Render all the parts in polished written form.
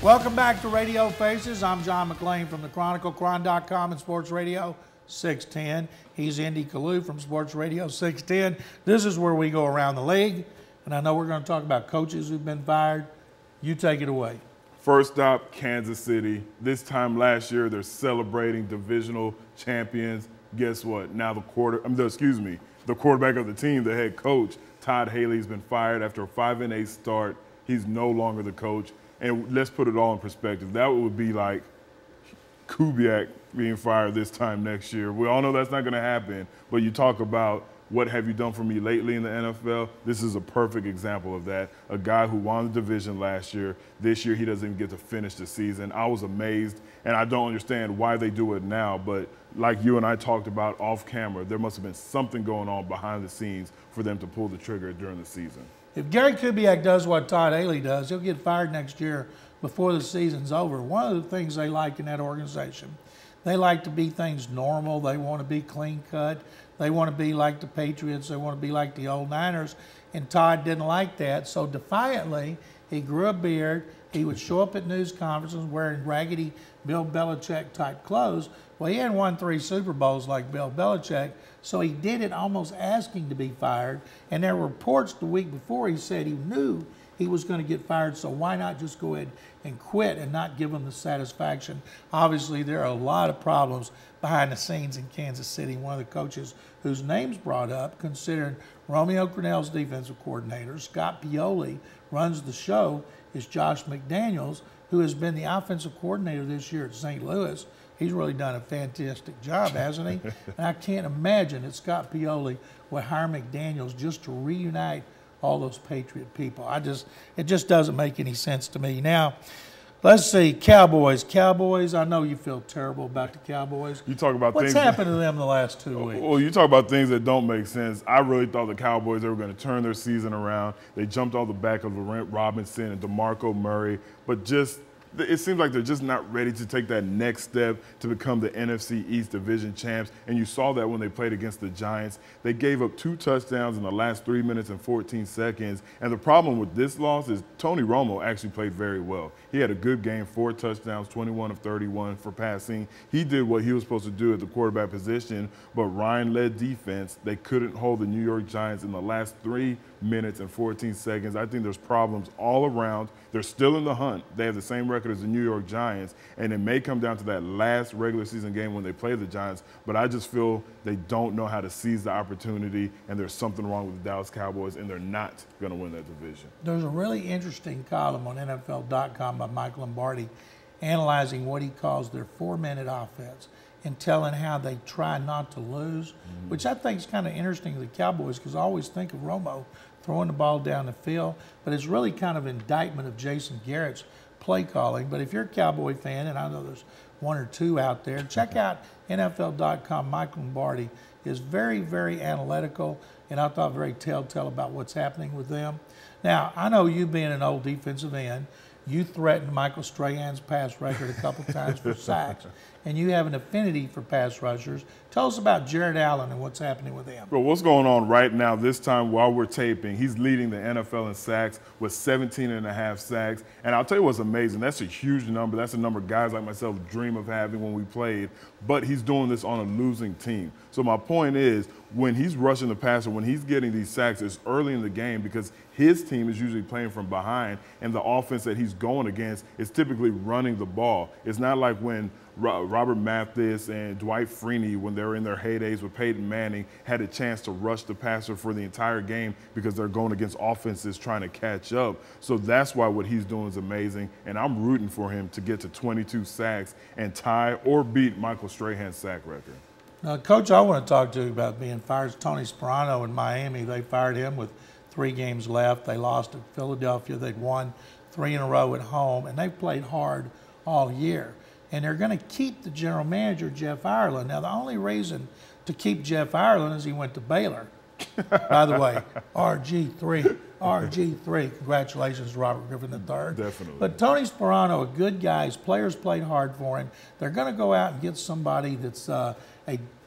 Welcome back to Radio Faces. I'm John McClain from the Chronicle, Chron.com and Sports Radio 610. He's Indy Kalu from Sports Radio 610. This is where we go around the league, and I know we're going to talk about coaches who've been fired. You take it away. First up, Kansas City. This time last year, they're celebrating divisional champions. Guess what? Now the quarterback of the team, the head coach, Todd Haley's been fired after a 5-8 start. He's no longer the coach. And let's put it all in perspective. That would be like Kubiak being fired this time next year. We all know that's not going to happen, but you talk about what have you done for me lately in the NFL? This is a perfect example of that. A guy who won the division last year. This year he doesn't even get to finish the season. I was amazed, and I don't understand why they do it now, but like you and I talked about off camera, there must have been something going on behind the scenes for them to pull the trigger during the season. If Gary Kubiak does what Todd Haley does, he'll get fired next year before the season's over. One of the things they like in that organization, they like to be things normal. They want to be clean cut. They want to be like the Patriots. They want to be like the old Niners. And Todd didn't like that. So defiantly, he grew a beard. He would show up at news conferences wearing raggedy Bill Belichick type clothes. Well, he hadn't won 3 Super Bowls like Bill Belichick, so he did it almost asking to be fired. And there were reports the week before he said he knew he was going to get fired, so why not just go ahead and quit and not give him the satisfaction? Obviously, there are a lot of problems behind the scenes in Kansas City. One of the coaches whose name's brought up, considering Romeo Crennel's defensive coordinator, Scott Pioli runs the show, is Josh McDaniels, who has been the offensive coordinator this year at St. Louis. He's really done a fantastic job, hasn't he? And I can't imagine that Scott Pioli would hire McDaniels just to reunite all those Patriot people. It just doesn't make any sense to me. Now, let's see, Cowboys. I know you feel terrible about the Cowboys. You talk about what's happened to them the last 2 weeks? Well, you talk about things that don't make sense. I really thought the Cowboys, they were going to turn their season around. They jumped off the back of Laurent Robinson and DeMarco Murray, but it seems like they're just not ready to take that next step to become the NFC East Division champs. And you saw that when they played against the Giants. They gave up 2 touchdowns in the last 3 minutes and 14 seconds. And the problem with this loss is Tony Romo actually played very well. He had a good game, 4 touchdowns, 21 of 31 for passing. He did what he was supposed to do at the quarterback position, but Ryan-led defense, they couldn't hold the New York Giants in the last 3 minutes and 14 seconds. I think there's problems all around. They're still in the hunt. They have the same record as the New York Giants, and it may come down to that last regular season game when they play the Giants, but I just feel they don't know how to seize the opportunity, and there's something wrong with the Dallas Cowboys, and they're not going to win that division. There's a really interesting column on NFL.com by Mike Lombardi analyzing what he calls their 4-minute offense and telling how they try not to lose, which I think is kind of interesting to the Cowboys because I always think of Romo throwing the ball down the field, but it's really kind of an indictment of Jason Garrett's play calling. But if you're a Cowboy fan, and I know there's 1 or 2 out there, check out NFL.com. Mike Lombardi is very, very analytical, and I thought very telltale about what's happening with them. Now, I know you being an old defensive end, you threatened Michael Strahan's pass record a couple times for sacks, and you have an affinity for pass rushers. Tell us about Jared Allen and what's happening with him. Well, what's going on right now, this time while we're taping, he's leading the NFL in sacks with 17.5 sacks. And I'll tell you what's amazing. That's a huge number. That's a number guys like myself dream of having when we played. But he's doing this on a losing team. So my point is, when he's rushing the passer, when he's getting these sacks, it's early in the game because his team is usually playing from behind, and the offense that he's going against is typically running the ball. It's not like when Robert Mathis and Dwight Freeney, when they were in their heydays with Peyton Manning, had a chance to rush the passer for the entire game because they're going against offenses trying to catch up. So that's why what he's doing is amazing, and I'm rooting for him to get to 22 sacks and tie or beat Michael Strahan's sack record. Now, Coach, I want to talk to you about being fired is Tony Sparano in Miami. They fired him with 3 games left. They lost at Philadelphia. They'd won 3 in a row at home, and they've played hard all year. And they're going to keep the general manager, Jeff Ireland. Now, the only reason to keep Jeff Ireland is he went to Baylor. By the way, RG3. Congratulations, Robert Griffin III. Definitely. But Tony Sparano, a good guy. His players played hard for him. They're going to go out and get somebody that's a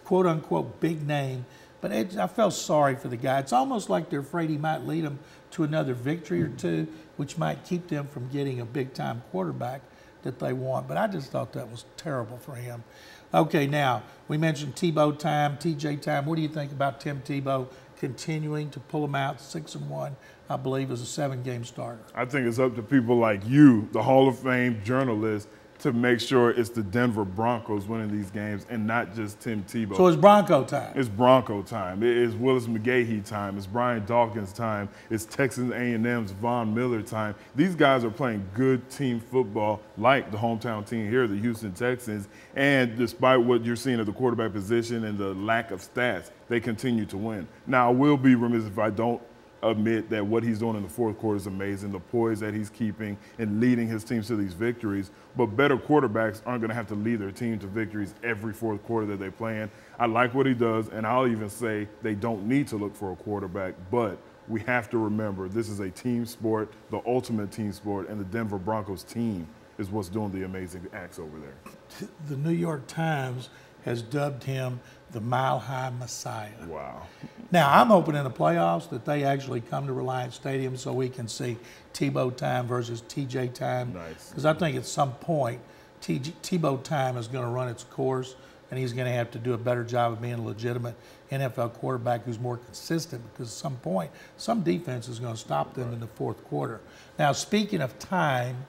quote-unquote big name But I felt sorry for the guy. It's almost like they're afraid he might lead them to another victory or two, which might keep them from getting a big-time quarterback that they want. But I just thought that was terrible for him. Okay, now, we mentioned Tebow time, TJ time. What do you think about Tim Tebow continuing to pull them out 6-1, I believe, as a 7-game starter? I think it's up to people like you, the Hall of Fame journalist, to make sure it's the Denver Broncos winning these games and not just Tim Tebow. So it's Bronco time. It's Bronco time. It's Willis McGahee time. It's Brian Dawkins time. It's Texas A&M's Von Miller time. These guys are playing good team football like the hometown team here, the Houston Texans. And despite what you're seeing at the quarterback position and the lack of stats, they continue to win. Now, I will be remiss if I don't admit that what he's doing in the fourth quarter is amazing, the poise that he's keeping and leading his teams to these victories. But better quarterbacks aren't going to have to lead their team to victories every fourth quarter that they play in. I like what he does, and I'll even say they don't need to look for a quarterback, but we have to remember this is a team sport, the ultimate team sport, and the Denver Broncos team is what's doing the amazing acts over there. The New York Times has dubbed him the Mile High Messiah. Wow. Now, I'm hoping in the playoffs that they actually come to Reliance Stadium so we can see Tebow time versus TJ time. Nice. Because I think at some point, Tebow time is going to run its course, and he's going to have to do a better job of being a legitimate NFL quarterback who's more consistent, because at some point, some defense is going to stop them in the fourth quarter. Now, speaking of time,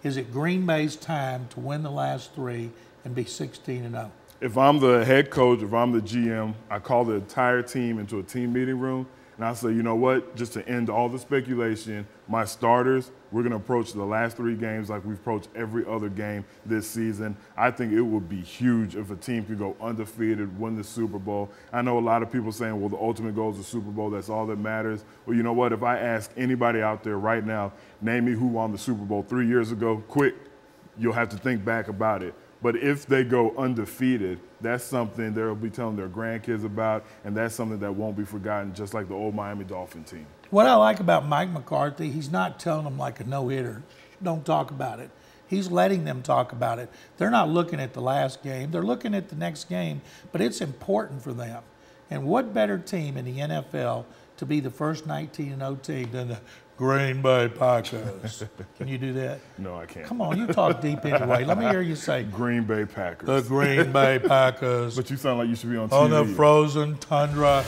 is it Green Bay's time to win the last 3 and be 16-0? If I'm the head coach, if I'm the GM, I call the entire team into a team meeting room, and I say, you know what, just to end all the speculation, my starters, we're going to approach the last 3 games like we've approached every other game this season. I think it would be huge if a team could go undefeated, win the Super Bowl. I know a lot of people saying, well, the ultimate goal is the Super Bowl. That's all that matters. Well, you know what? If I ask anybody out there right now, name me who won the Super Bowl 3 years ago, quick, you'll have to think back about it. But if they go undefeated, that's something they'll be telling their grandkids about, and that's something that won't be forgotten, just like the old Miami Dolphin team. What I like about Mike McCarthy, he's not telling them like a no-hitter, don't talk about it. He's letting them talk about it. They're not looking at the last game. They're looking at the next game, but it's important for them. And what better team in the NFL to be the first 19-0 team than the Green Bay Packers? Can you do that? No, I can't. Come on, you talk deep anyway. Let me hear you say Green Bay Packers. The Green Bay Packers. But you sound like you should be on TV. On the frozen tundra